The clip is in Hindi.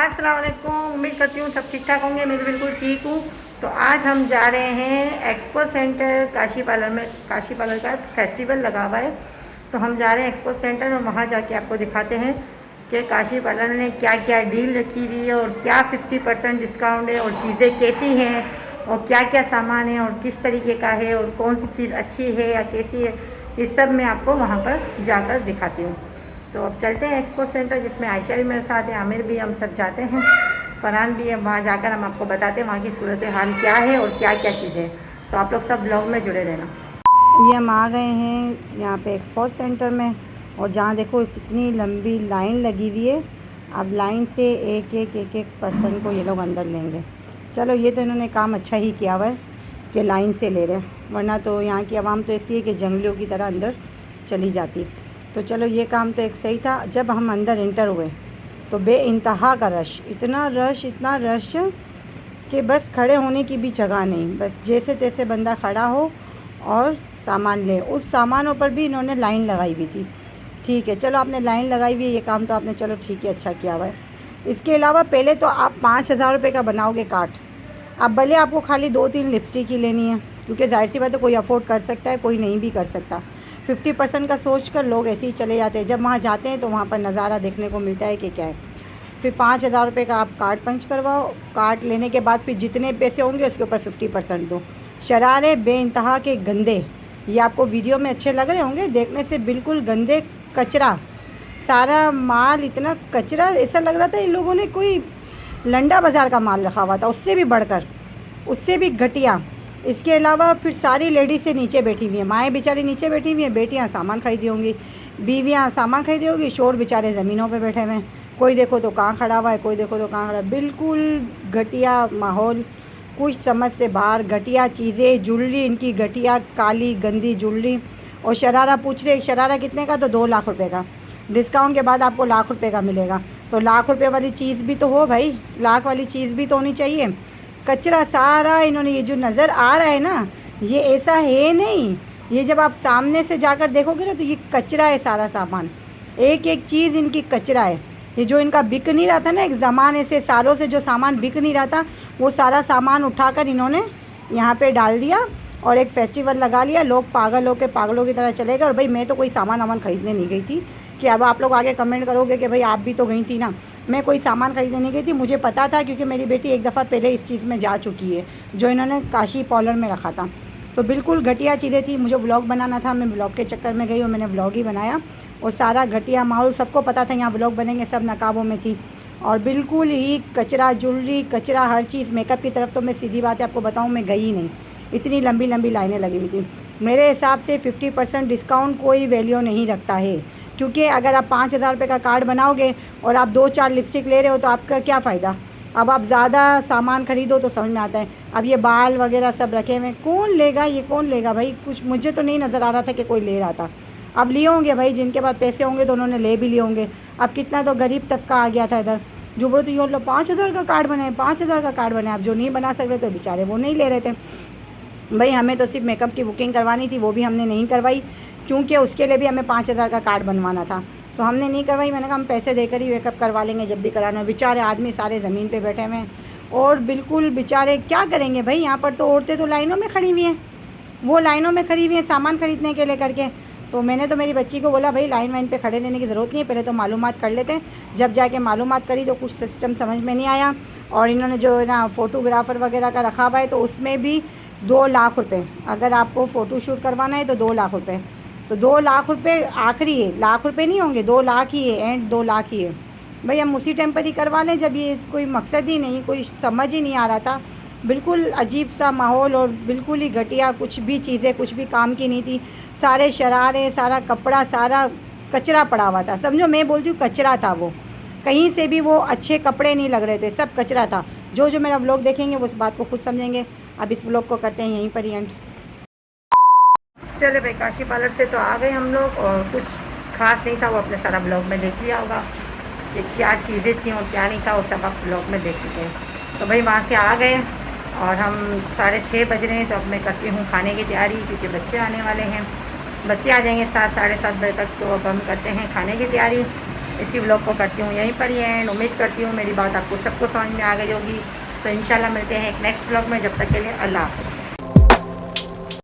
अस्सलाम वालेकुम। उम्मीद करती हूँ सब ठीक ठाक होंगे। मैं भी बिल्कुल ठीक हूँ। तो आज हम जा रहे हैं एक्सपो सेंटर काशी पार्लर में। काशी पार्लर का फेस्टिवल लगा हुआ है, तो हम जा रहे हैं एक्सपो सेंटर और वहाँ जाके आपको दिखाते हैं कि काशी पार्लर ने क्या क्या डील रखी हुई है और क्या 50% डिस्काउंट है और चीज़ें कैसी हैं और क्या क्या सामान है और किस तरीके का है और कौन सी चीज़ अच्छी है या कैसी है, ये सब मैं आपको वहाँ पर जाकर दिखाती हूँ। तो अब चलते हैं एक्सपो सेंटर, जिसमें आयशा भी मेरे साथ है, आमिर भी, हम सब जाते हैं, फरहान भी है। वहाँ जाकर हम आपको बताते हैं वहाँ की सूरत हाल क्या है और क्या क्या चीज़ें हैं। तो आप लोग सब ब्लॉग में जुड़े रहना। ये हम आ गए हैं यहाँ पे एक्सपो सेंटर में, और जहाँ देखो कितनी लंबी लाइन लगी हुई है। अब लाइन से एक पर्सन को ये लोग अंदर लेंगे। चलो, ये तो इन्होंने काम अच्छा ही किया हुआ है कि लाइन से ले रहे हैं, वरना तो यहाँ की आवाम तो ऐसी है कि जंगलियों की तरह अंदर चली जाती। तो चलो, ये काम तो एक सही था। जब हम अंदर इंटर हुए तो बेइंतहा का रश, इतना रश कि बस खड़े होने की भी जगह नहीं, बस जैसे तैसे बंदा खड़ा हो और सामान ले। उस सामानों पर भी इन्होंने लाइन लगाई हुई थी। ठीक है, चलो, आपने लाइन लगाई हुई है, ये काम तो आपने चलो ठीक है अच्छा किया हुआ है। इसके अलावा पहले तो आप 5,000 रुपये का बनाओगे कार्ड। अब भले आपको खाली 2-3 लिपस्टिक ही लेनी है, क्योंकि जाहिर सी बात है कोई अफोर्ड कर सकता है, कोई नहीं भी कर सकता। 50% का सोच कर लोग ऐसे ही चले जाते हैं। जब वहाँ जाते हैं तो वहाँ पर नज़ारा देखने को मिलता है कि क्या है। फिर 5,000 रुपये का आप कार्ड पंच करवाओ। कार्ड लेने के बाद फिर जितने पैसे होंगे उसके ऊपर 50% दो। शरारे बेइंतहा के गंदे, ये आपको वीडियो में अच्छे लग रहे होंगे, देखने से बिल्कुल गंदे, कचरा, सारा माल इतना कचरा, ऐसा लग रहा था इन लोगों ने कोई लंडा बाज़ार का माल रखा हुआ था, उससे भी बढ़कर, उससे भी घटिया। इसके अलावा फिर सारी लेडीज़ से नीचे बैठी हुई हैं, माएँ बेचारी नीचे बैठी हुई हैं, बेटियाँ सामान खरीदी होंगी, बीवियाँ सामान खरीदी होगी, शोर बेचारे ज़मीनों पे बैठे हुए हैं। कोई देखो तो कहाँ खड़ा हुआ है, कोई देखो तो कहाँ खड़ा, बिल्कुल घटिया माहौल, कुछ समझ से बाहर। घटिया चीज़ें, ज्वेलरी इनकी घटिया, काली गंदी ज्वेलरी। और शरारा पूछ रहे, शरारा कितने का? तो 2 लाख रुपए का। डिस्काउंट के बाद आपको लाख रुपए का मिलेगा। तो लाख रुपए वाली चीज़ भी तो हो भाई, लाख वाली चीज़ भी तो होनी चाहिए। कचरा सारा इन्होंने, ये जो नज़र आ रहा है ना, ये ऐसा है नहीं। ये जब आप सामने से जाकर देखोगे ना तो ये कचरा है सारा सामान, एक एक चीज़ इनकी कचरा है। ये जो इनका बिक नहीं रहा था ना, एक ज़माने से, सालों से जो सामान बिक नहीं रहा था, वो सारा सामान उठाकर इन्होंने यहाँ पे डाल दिया और एक फेस्टिवल लगा लिया। लोग पागल होकर पागलों की तरह चले गए। और भाई मैं तो कोई सामान वामान ख़रीदने नहीं गई थी, कि अब आप लोग आगे कमेंट करोगे कि भाई आप भी तो गई थी ना। मैं कोई सामान खरीदने नहीं गई थी, मुझे पता था क्योंकि मेरी बेटी एक दफ़ा पहले इस चीज़ में जा चुकी है, जो इन्होंने काशी पार्लर में रखा था। तो बिल्कुल घटिया चीज़ें थी। मुझे व्लॉग बनाना था, मैं व्लॉग के चक्कर में गई और मैंने व्लॉग ही बनाया। और सारा घटिया माहौल, सबको पता था यहाँ व्लॉग बनेंगे, सब नकाबों में थी। और बिल्कुल ही कचरा, ज्वेलरी कचरा, हर चीज़। मेकअप की तरफ तो मैं सीधी बात है आपको बताऊँ, मैं गई ही नहीं, इतनी लंबी लंबी लाइनें लगी हुई थी। मेरे हिसाब से 50% डिस्काउंट कोई वैल्यू नहीं रखता है, क्योंकि अगर आप 5,000 रुपये का कार्ड बनाओगे और आप 2-4 लिपस्टिक ले रहे हो तो आपका क्या फ़ायदा। अब आप ज़्यादा सामान ख़रीदो तो समझ में आता है। अब ये बाल वगैरह सब रखे हुए, कौन लेगा, ये कौन लेगा भाई? कुछ मुझे तो नहीं नज़र आ रहा था कि कोई ले रहा था। अब लिए होंगे भाई, जिनके पास पैसे होंगे तो उन्होंने ले भी लिए होंगे। अब कितना तो गरीब तबका आ गया था इधर, जो बोले तो ये लो 5,000 का कार्ड बनाए, 5,000 का कार्ड बनाए। अब जो नहीं बना सक रहे तो बेचारे वो नहीं ले रहे थे। भाई हमें तो सिर्फ मेकअप की बुकिंग करवानी थी, वो भी हमने नहीं करवाई, क्योंकि उसके लिए भी हमें 5,000 का कार्ड बनवाना था, तो हमने नहीं करवाई। मैंने कहा हम पैसे देकर ही मेकअप करवा लेंगे जब भी कराना। बेचारे आदमी सारे ज़मीन पे बैठे हुए हैं और बिल्कुल बेचारे क्या करेंगे भाई। यहाँ पर तो औरतें तो लाइनों में खड़ी हुई हैं, वो लाइनों में खड़ी हुई हैं सामान ख़रीदने के लिए करके। तो मैंने तो मेरी बच्ची को बोला भाई लाइन वाइन पे खड़े रहने की ज़रूरत नहीं है, पहले तो मालूमात कर लेते हैं। जब जाके मालूमात करी तो कुछ सिस्टम समझ में नहीं आया। और इन्होंने जो है ना फ़ोटोग्राफ़र वगैरह का रखा हुआ है, तो उसमें भी 2 लाख रुपये। अगर आपको फ़ोटो शूट करवाना है तो 2 लाख रुपये। तो 2 लाख रुपये आखिरी है, लाख रुपये नहीं होंगे, 2 लाख ही है, एंड 2 लाख ही है भाई। हम उसी टाइम पर ही करवा लें जब ये कोई मकसद ही नहीं, कोई समझ ही नहीं आ रहा था। बिल्कुल अजीब सा माहौल और बिल्कुल ही घटिया, कुछ भी चीज़ें कुछ भी काम की नहीं थी। सारे शरारे, सारा कपड़ा, सारा कचरा पड़ा हुआ था। समझो, मैं बोलती हूँ कचरा था वो, कहीं से भी वो अच्छे कपड़े नहीं लग रहे थे, सब कचरा था। जो मेरा व्लॉग देखेंगे वो उस बात को खुद समझेंगे। अब इस व्लॉग को करते हैं यहीं पर ही एंड। चले भाई, काशी पार्लर से तो आ गए हम लोग, और कुछ खास नहीं था, वो अपने सारा ब्लॉग में देख लिया होगा कि क्या चीज़ें थी और क्या नहीं था, वो सब आप ब्लॉग में देख चुके हैं। तो भाई वहाँ से आ गए और हम 6:30 बज रहे हैं, तो अब मैं करती हूँ खाने की तैयारी, क्योंकि बच्चे आने वाले हैं। बच्चे आ जाएंगे 7 साढ़े 7 बजे तक, तो अब हम करते हैं खाने की तैयारी। इसी व्लॉग को करती हूँ यहीं पर ही एंड। उम्मीद करती हूँ मेरी बात आपको सबको समझ में आ गई होगी। तो इंशाल्लाह मिलते हैं एक नेक्स्ट व्लॉग में, जब तक के लिए अल्लाह हाफ़िज़।